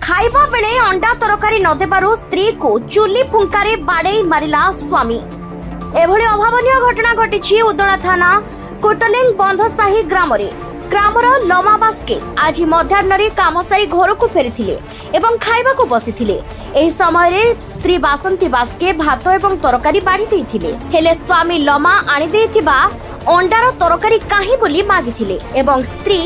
खाइबा बेले अंडा तरकारी न देबारु स्त्री को चुली फुंकारे बाड़े मारिला स्वामी। एभली अभावनीय घटना घटी उदला थाना कोटलिंग बंधसाही ग्रामर लमा बास्के आज मध्याह्न काम सारी घर को फेरी एवं खाइबा को बसी एही समय रे स्त्री बासंती बास्के भात एवं तरकारी बाढ़ी देइथिले हेले स्वामी लमा आनी देइथिबा अंडार तरकारी काहे बोली मागिथिले एवं स्त्री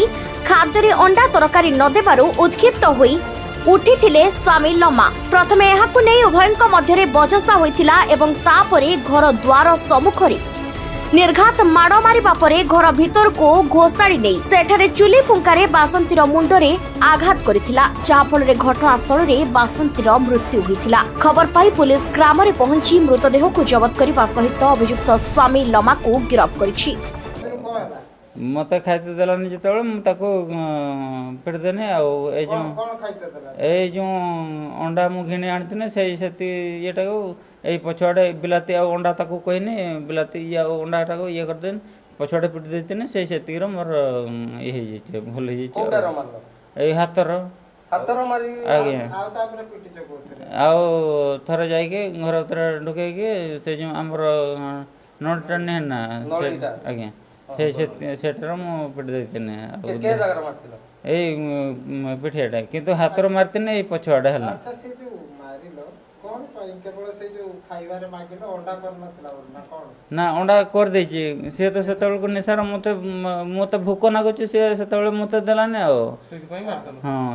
खाद्य रे अंडा तरकारी न देबारु उत्क्षिप्त होई उठिथिले स्वामी लमा। प्रथमे एहाकु नै उभयଙ୍କ ମଧ୍ୟରେ बजसा होइथिला एवं तापरे घर द्वार सम्मुखरे निर्घात माड़ मारिबा परे घर भीतर को घोषाड़ी नहीं सेठारे चुली फुंकारे बासंतीर मुंडरे आघात करिथिला जहा फल घटनास्थल रे बासंतीर मृत्यु होइथिला। खबर पाई पुलिस ग्राम रे पहुंची मृतदेह को जबत करबा सहित अभियुक्त स्वामी लमा को गिरफ्त करिछि। मत खाइते देलानी जितेबाला मुझे पेट देने जो अंडा मु घिनी आनी से ये पछुआड़े बिलाती अंडा ताक कहनी बिलाती अंडाटा को ये करदे पछुआड़े पिट देते से मोर ये भूल हो हाथर आज्ञा थर जा घर भर ढुके से जो आमर नटा नहीं ना आज्ञा सेटर मु पिट देते पिठियाटा किंतु हाथर मारते पछुआड़ा है ना अंडा कर दे सी तो से निशार मत मत भोक नागुच सी से मत देलानी हाँ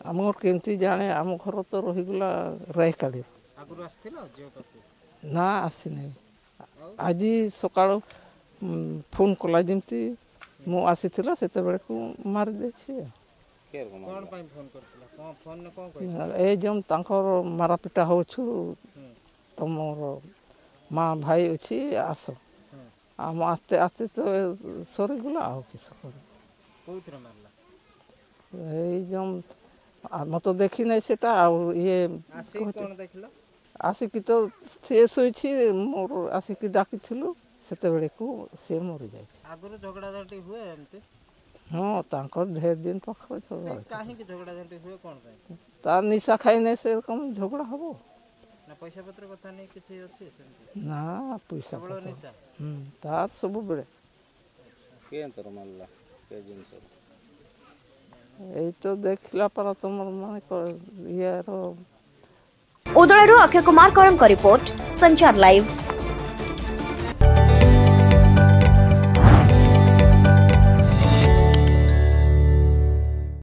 आम केमती जाने आम घर तो रहीगला रायकाली ना आसी नहीं आज सकाल फोन कला जमती मु आसी से को मार दे जम मारापिटा हो तुम माँ भाई अच्छी आस आम आस्ते आस्ते तो सरीगला आ जम आम तो देखी नहीं से ये आसिकी तो सी शोची मोर आसिकी डाकी से को सी मरी जाए झगड़ा झाटी हुए एमती हाँ तांकर ढेर दिन पाख झगड़ा झाटी हुए कौन तार निशा खाई नहीं से कम झगड़ा हम ना पैसा पत्र कथा नहीं किसी अच्छी ना पैसा तार सब बेले यही तो देखला पर तुम माने उदयरू अक्षय कुमार करम का रिपोर्ट संचार लाइव।